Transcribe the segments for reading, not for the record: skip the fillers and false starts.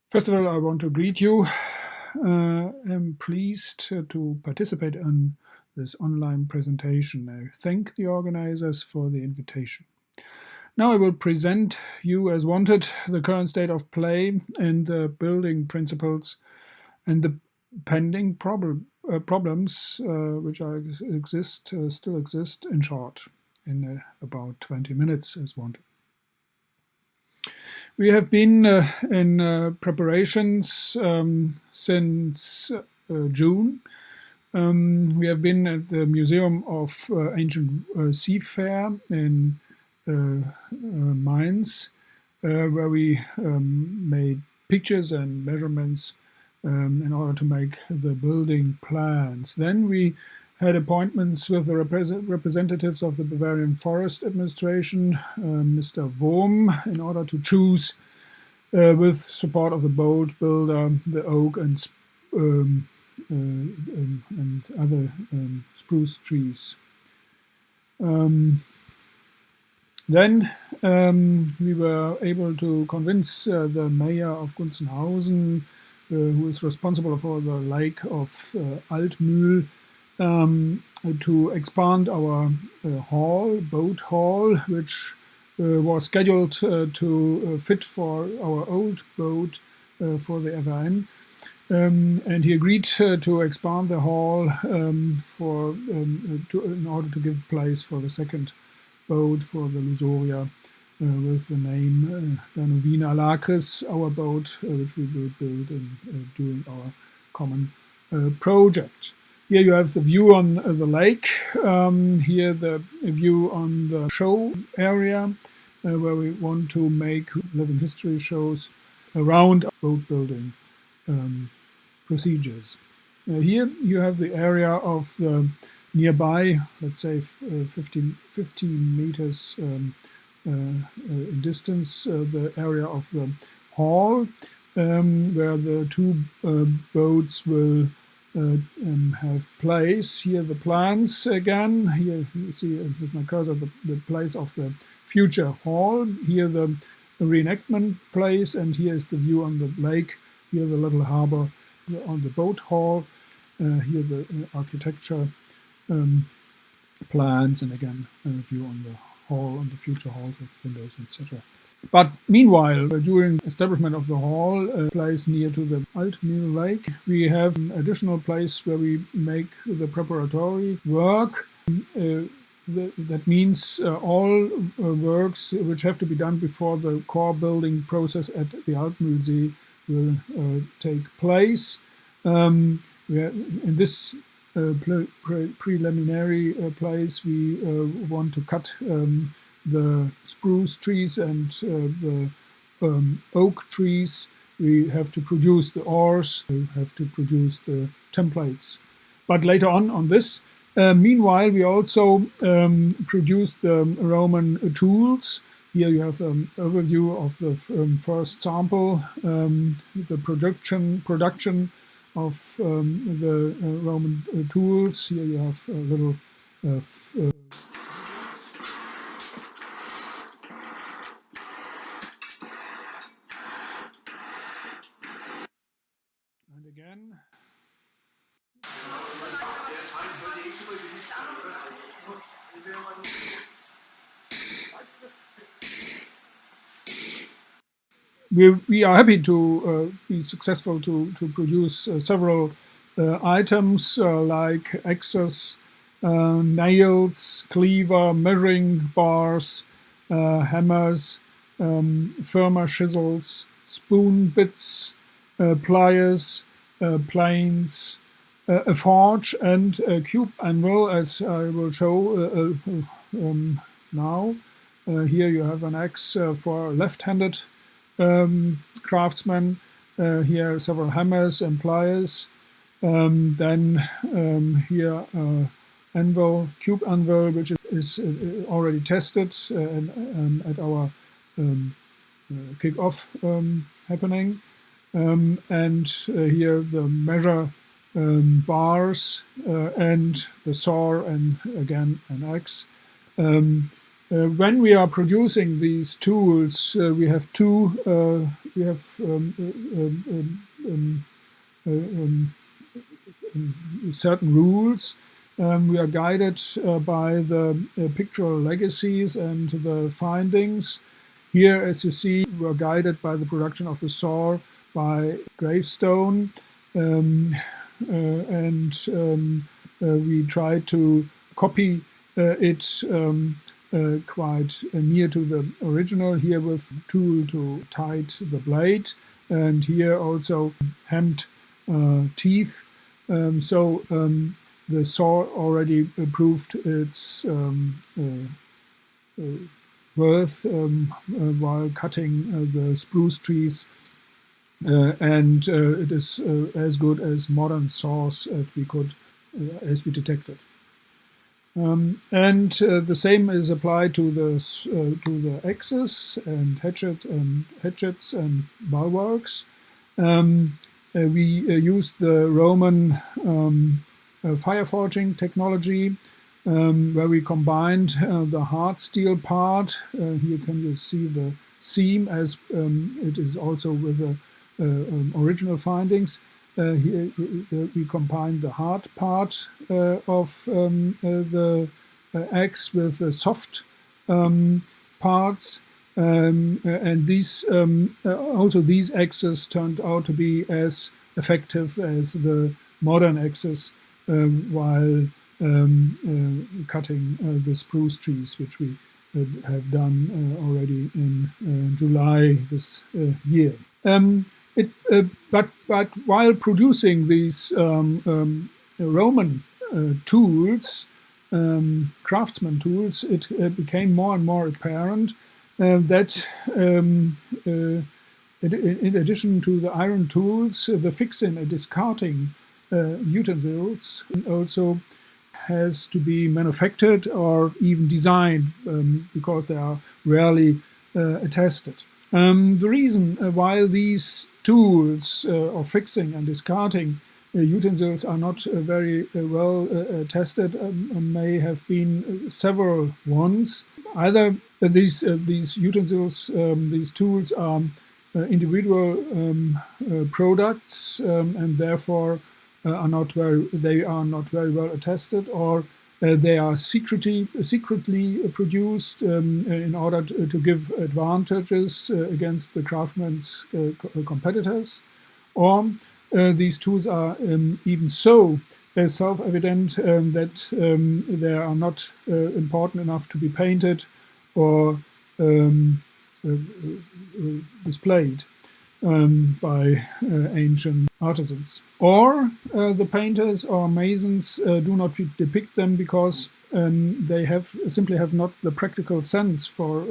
First of all, I want to greet you. I'm pleased to participate in this online presentation. I thank the organizers for the invitation. Now I will present you as wanted the current state of play and the building principles and the pending problems which still exist in short, in about 20 minutes as wanted. We have been in preparations since June. We have been at the Museum of Ancient Seafarer in Mainz, where we made pictures and measurements in order to make the building plans. Then we had appointments with the representatives of the Bavarian Forest Administration, Mr. Wurm, in order to choose, with support of the bold builder, the oak and other spruce trees. Then we were able to convince the mayor of Gunzenhausen, who is responsible for the lake of Altmühl, to expand our boat hall, which was scheduled to fit for our old boat for the FRN. And he agreed to expand the hall in order to give place for the second boat for the Lusoria with the name Danuvina Alacris, our boat, which we will build during our common project. Here you have the view on the lake, here the view on the show area, where we want to make living history shows around boat building procedures. Here you have the area of the nearby, let's say 15 meters in distance, the area of the hall, where the two boats will have place. Here the plans again. Here you see with my cursor the place of the future hall. Here the reenactment place, and here is the view on the lake. Here the little harbor on the boat hall. Here the architecture plans, and again a view on the hall, on the future hall with windows, etc. But meanwhile, during establishment of the hall, a place near to the Altmühl Lake, we have an additional place where we make the preparatory work. That means all works which have to be done before the core building process at the Altmühlsee will take place. In this preliminary place, we want to cut the spruce trees and the oak trees. We have to produce the oars, we have to produce the templates. But later on this, meanwhile, we also produce the Roman tools. Here you have an overview of the first sample, the production of the Roman tools. Here you have a little and again. We are happy to be successful to produce several items like axes, nails, cleaver, measuring bars, hammers, firmer chisels, spoon bits, pliers, planes, a forge, and a cube anvil, as I will show now. Here you have an axe for left-handed craftsmen. Here several hammers and pliers. Then here anvil, cube anvil, which is already tested at our Kickoff happening. And here the measure bars and the saw and again an axe. When we are producing these tools, we have certain rules. We are guided by the pictorial legacies and the findings. Here, as you see, we are guided by the production of the saw by gravestone, we try to copy it quite near to the original, here with tool to tight the blade, and here also hemmed teeth. The saw already proved its worth while cutting the spruce trees, and it is as good as modern saws as we detected. The same is applied to the axes and hatchets and bulwarks. We used the Roman fire forging technology, where we combined the hard steel part. Here can you see the seam as it is also with the original findings. Here we combined the hard part of the axe with the soft parts, and these these axes turned out to be as effective as the modern axes while cutting the spruce trees, which we have done already in July this year. But while producing these Roman tools, craftsman tools, it became more and more apparent that in addition to the iron tools, the fixing and discarding utensils also has to be manufactured or even designed because they are rarely attested. The reason why these tools of fixing and discarding utensils are not very well tested may have been several ones. Either these utensils, these tools are individual products and therefore are not very well attested, or they are secretly produced in order to give advantages against the craftsman's competitors, or these tools are even so self-evident that they are not important enough to be painted or displayed by ancient artisans. Or the painters or masons do not depict them because they simply have not the practical sense for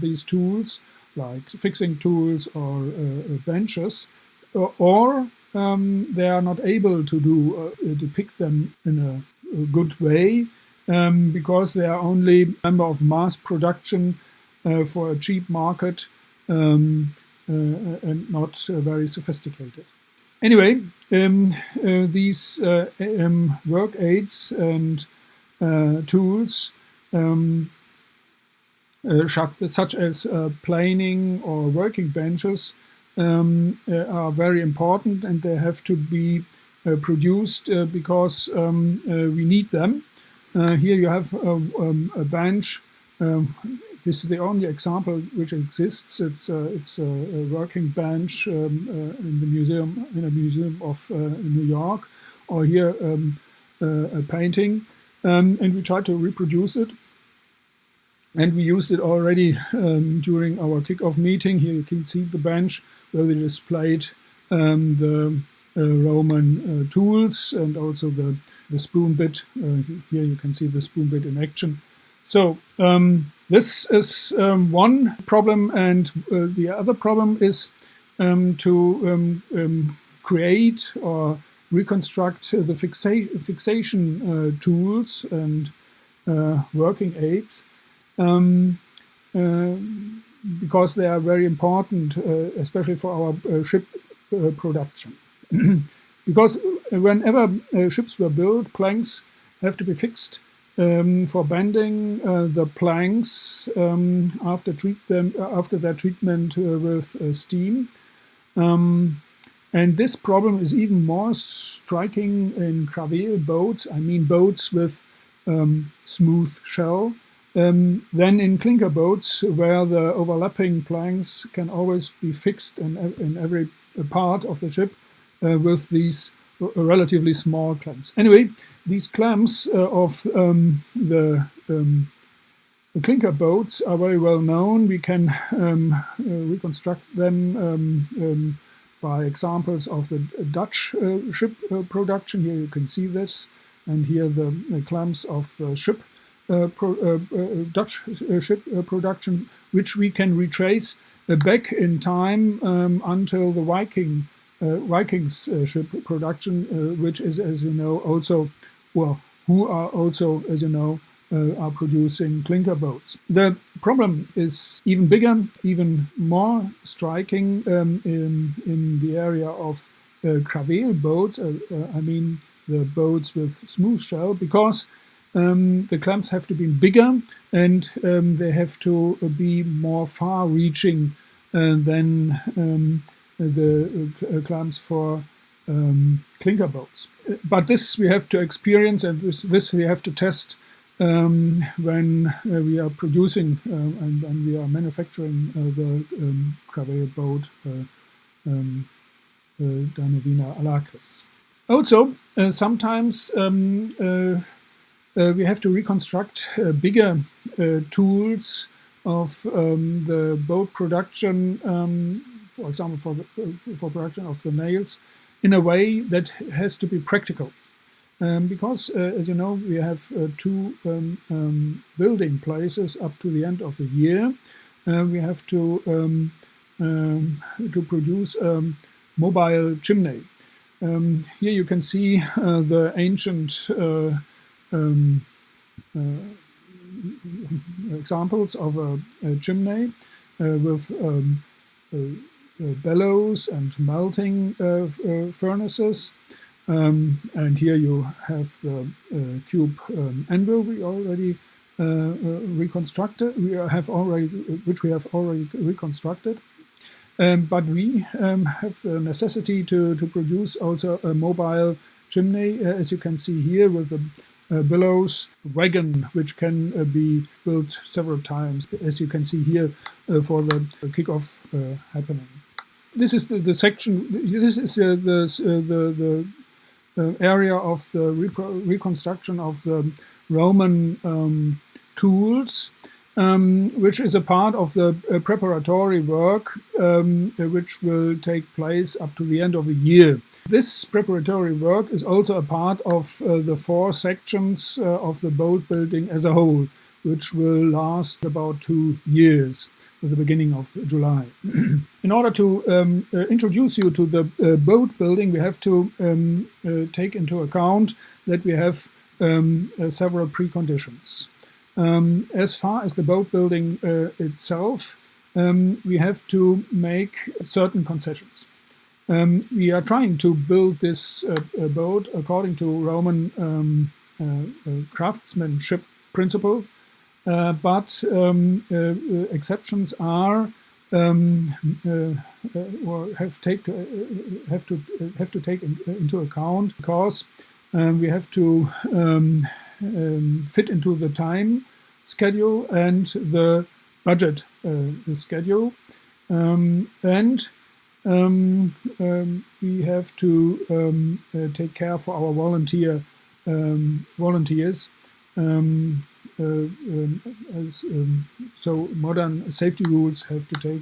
these tools, like fixing tools or benches, or they are not able to depict them in a good way because they are only a member of mass production for a cheap market and not very sophisticated. Anyway, these work aids and tools such as planing or working benches are very important, and they have to be produced because we need them. Here you have a bench. This is the only example which exists. It's a working bench in a museum of New York, or here a painting, and we try to reproduce it. And we used it already during our kickoff meeting. Here you can see the bench where we displayed the Roman tools and also the spoon bit. Here you can see the spoon bit in action. So this is one problem, and the other problem is to create or reconstruct the fixation tools and working aids, because they are very important, especially for our ship production. Because whenever ships were built, planks have to be fixed for bending the planks after their treatment with steam. And this problem is even more striking in Cravel boats, I mean boats with smooth shell, than in clinker boats, where the overlapping planks can always be fixed in every part of the ship with these relatively small clamps. Anyway, these clamps of the clinker boats are very well known. We can reconstruct them by examples of the Dutch ship production. Here you can see this, and here the clamps of the Dutch ship production, which we can retrace back in time until the Vikings ship production, which is, as you know, also, well, who are also, as you know, are producing clinker boats. The problem is even bigger, even more striking in the area of Cravel boats, I mean the boats with smooth shell, because the clamps have to be bigger and they have to be more far-reaching than the clamps for clinker boats. But this we have to experience, and this we have to test when we are producing and we are manufacturing the Cravel boat Danuvina Alacris. Also, sometimes we have to reconstruct bigger tools of the boat production, for example, for production of the nails, in a way that has to be practical. Because, as you know, we have two building places up to the end of the year. We have to produce a mobile chimney. Here you can see the ancient examples of a chimney with bellows and melting furnaces. And here you have the cube anvil we already reconstructed. Which we have already reconstructed. But we have the necessity to produce also a mobile chimney, as you can see here, with the bellows wagon, which can be built several times, as you can see here for the Kickoff happening. This is the section. This is the area of the reconstruction of the Roman tools, which is a part of the preparatory work, which will take place up to the end of the year. This preparatory work is also a part of the 4 sections of the boat building as a whole, which will last about 2 years, at the beginning of July. In order to introduce you to the boat building, we have to take into account that we have several preconditions. As far as the boat building itself, we have to make certain concessions. We are trying to build this boat according to Roman craftsmanship principle, but exceptions are or have to take into account, because we have to fit into the time schedule and the budget schedule, and we have to take care for our volunteers. So modern safety rules have to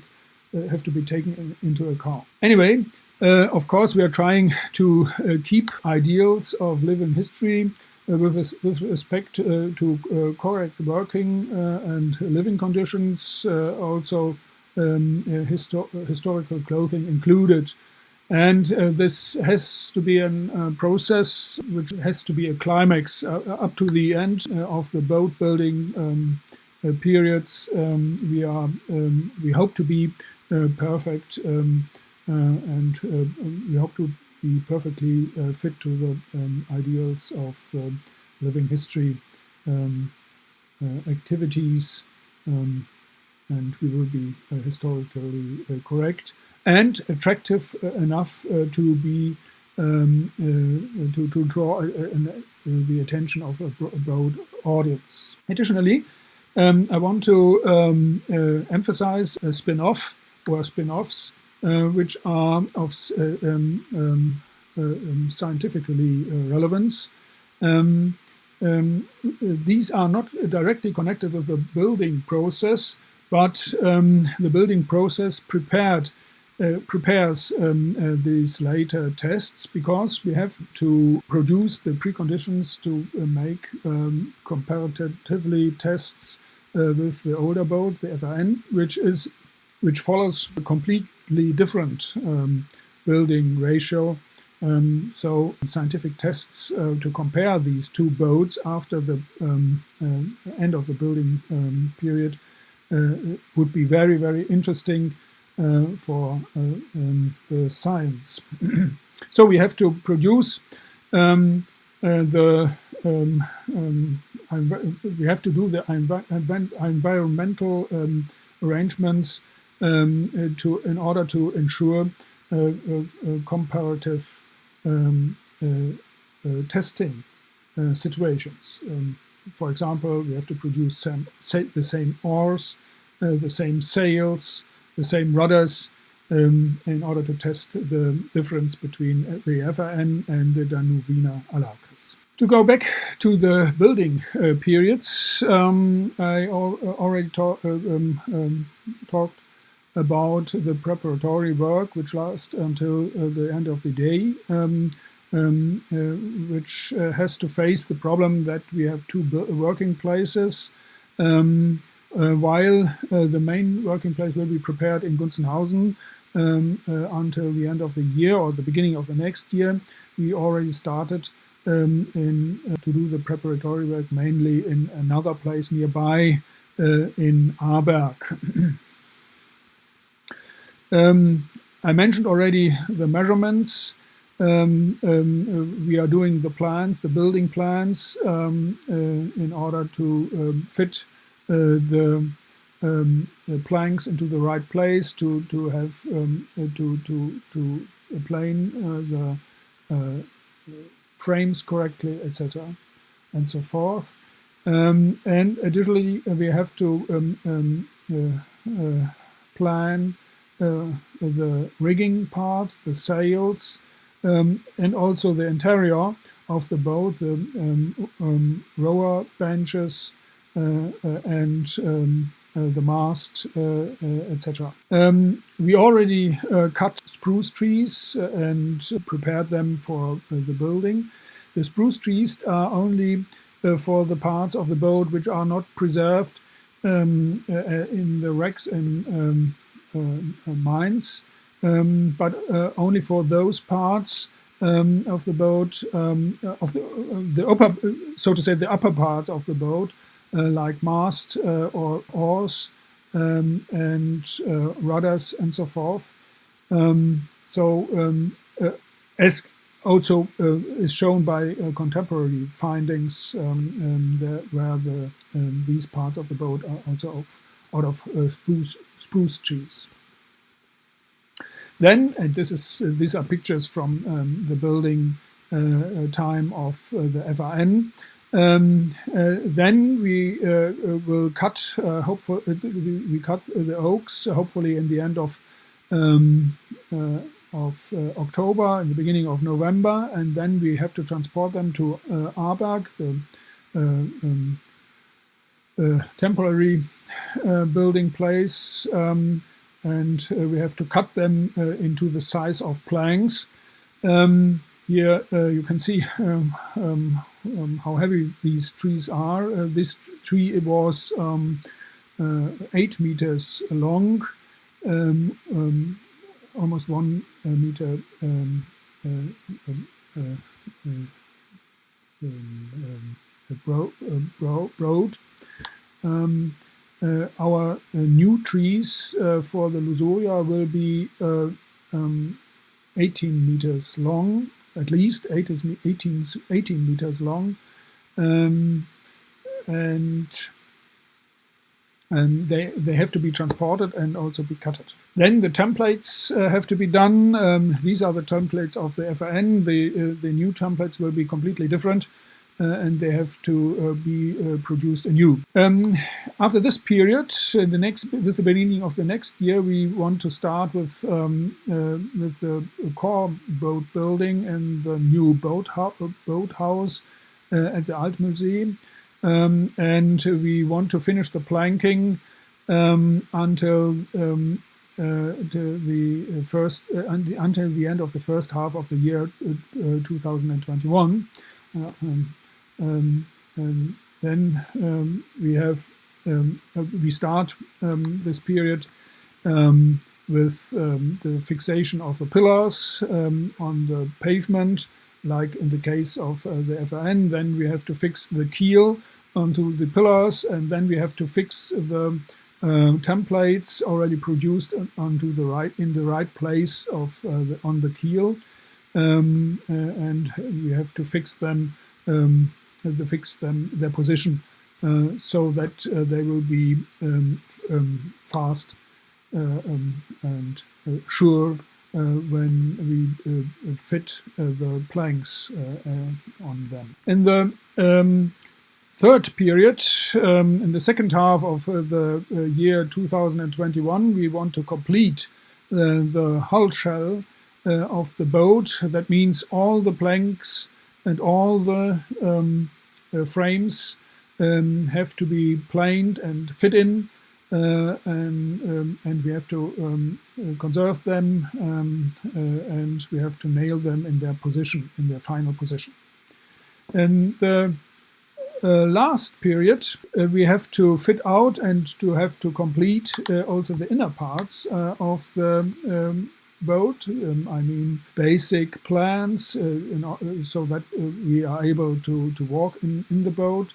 be taken into account. Anyway, of course, we are trying to keep ideals of living history with respect to correct working and living conditions, also historical clothing included. And this has to be a process which has to be a climax up to the end of the boat building periods. We hope to be perfect, and we hope to be perfectly fit to the ideals of living history activities, and we will be historically correct and attractive enough to be to draw the attention of a broad audience. Additionally, I want to emphasize a spin-off or spin-offs which are of scientifically relevance. These are not directly connected with the building process, but the building process prepares these later tests, because we have to produce the preconditions to make comparatively tests with the older boat, the FRN, which follows a completely different building ratio. So scientific tests to compare these two boats after the end of the building period would be very, very interesting for the science. So we have to produce we have to do the environmental arrangements in order to ensure comparative testing situations. For example, we have to produce the same oars, the same sails, the same rudders in order to test the difference between the FRN and the Danuvina Alacris. To go back to the building periods, I already talked about the preparatory work, which lasts until the end of the day, which has to face the problem that we have two working places. While the main working place will be prepared in Gunzenhausen until the end of the year or the beginning of the next year, we already started to do the preparatory work mainly in another place nearby in Aarberg. I mentioned already the measurements. We are doing the plans, the building plans, in order to fit the planks into the right place, to have to plane the frames correctly, etc., and so forth. And additionally, we have to plan the rigging parts, the sails, and also the interior of the boat, the rower benches, and the mast, etc. We already cut spruce trees and prepared them for the building. The spruce trees are only for the parts of the boat which are not preserved in the wrecks and mines, but only for those parts of the boat, of the upper, so to say, the upper parts of the boat, like mast or oars and rudders and so forth. As also is shown by contemporary findings, where these parts of the boat are also out of spruce trees. Then, and these are pictures from the building time of the FRN. Then we will cut. We cut the oaks. Hopefully, in the end of October, in the beginning of November, and then we have to transport them to Aarberg, the temporary building place, and we have to cut them into the size of planks. Here you can see how heavy these trees are. This tree was 8 meters long, almost 1 meter broad. Our new trees for the Lusoria will be 18 meters long, at least 18 meters long. they have to be transported and also be cutted. Then the templates have to be done. These are the templates of the FRN. The new templates will be completely different, and they have to be produced anew. After this period, with the beginning of the next year, we want to start with the core boat building and the new boathouse at the Altmuseum. And we want to finish the planking until the end of the first half of the year 2021. Then we start this period with the fixation of the pillars on the pavement, like in the case of the FRN. Then we have to fix the keel onto the pillars, and then we have to fix the templates already produced in the right place on the keel, and we have to fix them their position so that they will be fast and sure when we fit the planks on them. In the third period, in the second half of the year 2021, we want to complete the hull shell of the boat. That means all the planks and all the frames have to be planed and fit in, and we have to conserve them, and we have to nail them in their position, in their final position. And the last period, we have to fit out and to have to complete also the inner parts of the boat. I mean, basic plans so that we are able to walk in the boat,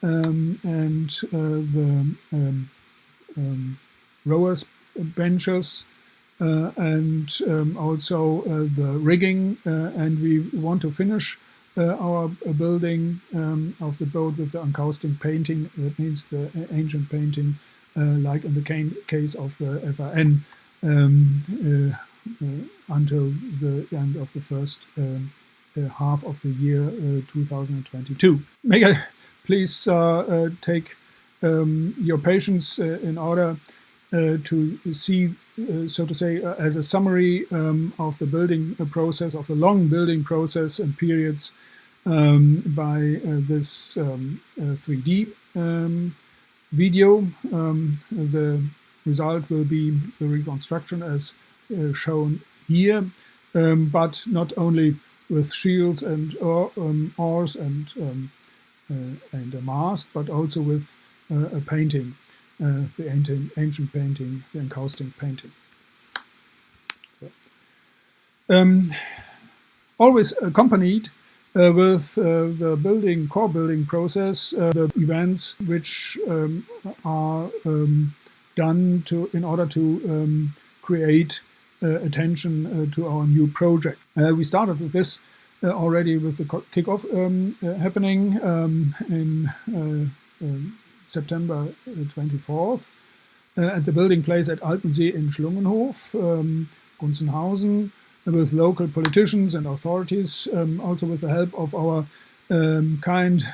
and the rowers' benches, and also the rigging, and we want to finish our building of the boat with the encaustic painting. That means the ancient painting, like in the case of the FRN, until the end of the first half of the year 2022. May I please take your patience in order to see, so to say, as a summary of the building process, of the long building process and periods by this 3D video. The result will be the reconstruction as shown here, but not only with shields and oars and a mast, but also with a painting, the ancient painting, the encaustic painting. Always accompanied with the core building process, the events which are done in order to create attention to our new project. We started with this already with the Kickoff happening in September 24th at the building place at Altmuseum in Schlungenhof, Gunzenhausen, with local politicians and authorities, also with the help of our kind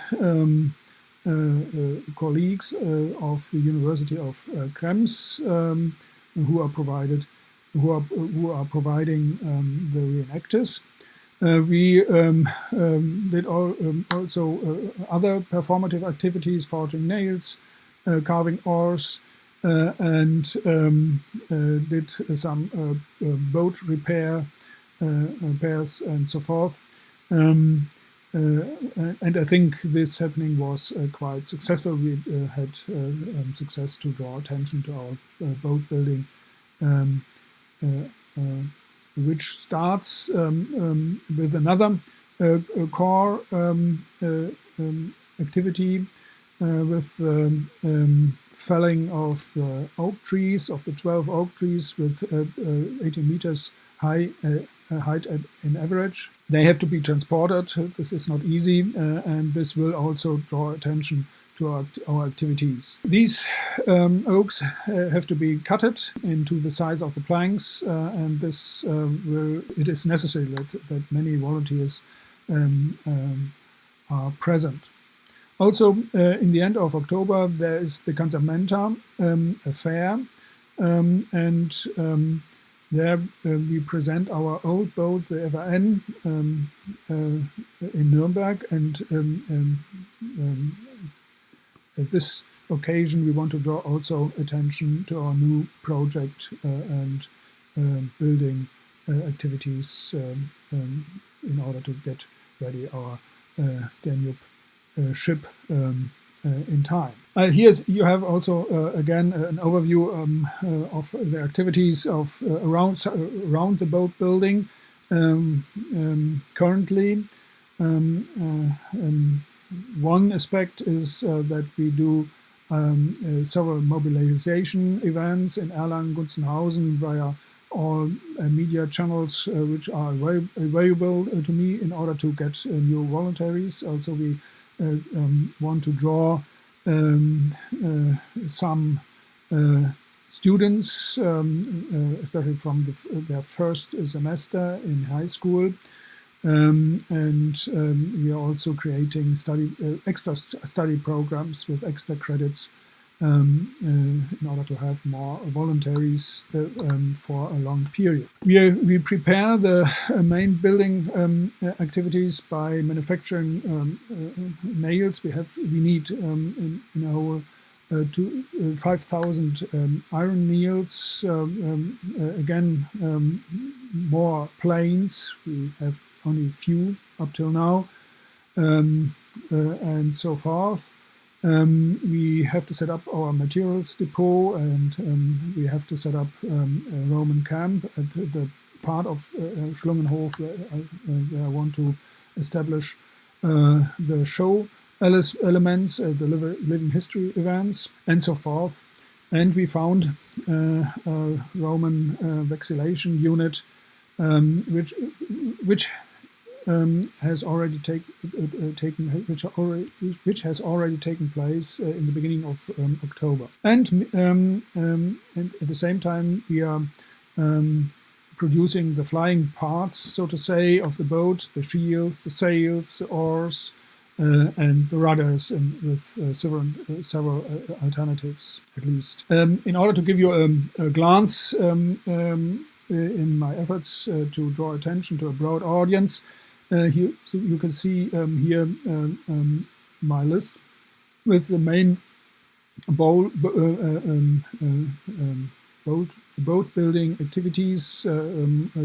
colleagues of the University of Krems, who are providing the reenactors. We did also other performative activities, forging nails, carving oars, and did some boat repairs and so forth. And I think this happening was quite successful. We had success to draw attention to our boat building, which starts with another core activity with felling of the oak trees, of the 12 oak trees with 18 meters high height in average. They have to be transported. This is not easy, and this will also draw attention our activities. These oaks have to be cutted into the size of the planks, and it is necessary that many volunteers are present. Also, in the end of October, there is the Consamenta, a fair, and there we present our old boat, the FRN, in Nuremberg, and at this occasion we want to draw also attention to our new project and building activities in order to get ready our Danube ship in time. Here you have also again an overview of the activities of around the boat building currently. One aspect is that we do several mobilization events in Erlangen, Gunzenhausen via all media channels which are available to me in order to get new voluntaries. Also, we want to draw some students, especially from their first semester in high school, and we are also creating extra study programs with extra credits in order to have more voluntaries for a long period. We prepare the main building activities by manufacturing nails. We need in a whole 5,000 iron nails. Again, more planes. We have only a few up till now, and so forth. We have to set up our materials depot, and we have to set up a Roman camp at the part of Schlungenhof where I want to establish the show elements, the living history events, and so forth. And we found a Roman vexillation unit, which has already taken place in the beginning of October. And at the same time, we are producing the flying parts, so to say, of the boat: the shields, the sails, the oars, and the rudders, and with several alternatives at least. In order to give you a glance in my efforts to draw attention to a broad audience, here, so you can see here my list with the main boat building activities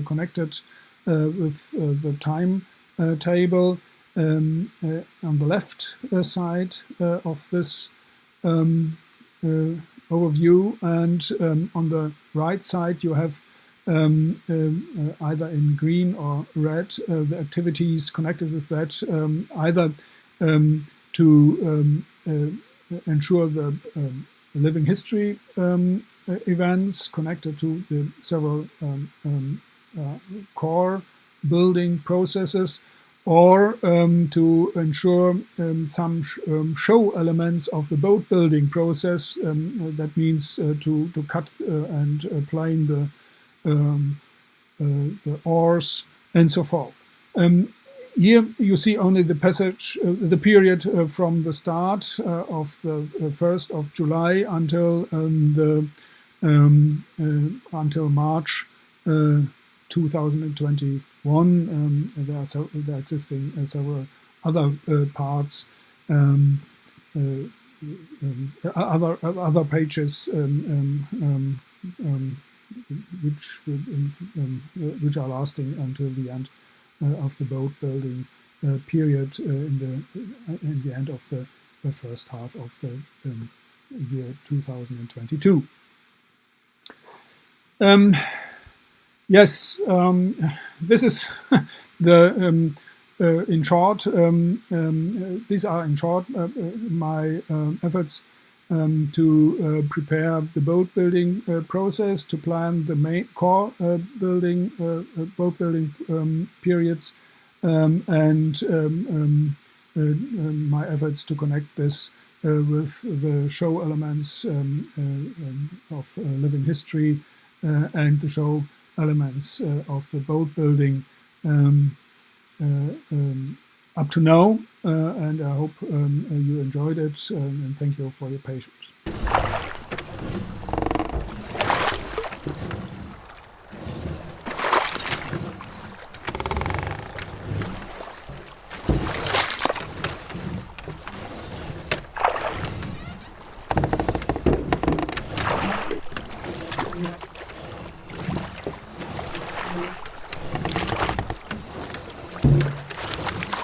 connected with the time table on the left side of this overview, and on the right side you have either in green or red the activities connected with that, either to ensure the living history events connected to the several core building processes, or to ensure some show elements of the boat building process. That means to cut and plane the oars and so forth. Here you see only the passage, the period from the start of the 1st of July until until March 2021. There are existing several other parts, other pages which are lasting until the end of the boat building period in the end of the first half of the year 2022. Yes, this is the in short. These are in short my efforts to prepare the boat building process, to plan the main core building boat building periods, and my efforts to connect this with the show elements of living history and the show elements of the boat building up to now. And I hope you enjoyed it, and thank you for your patience. Yeah.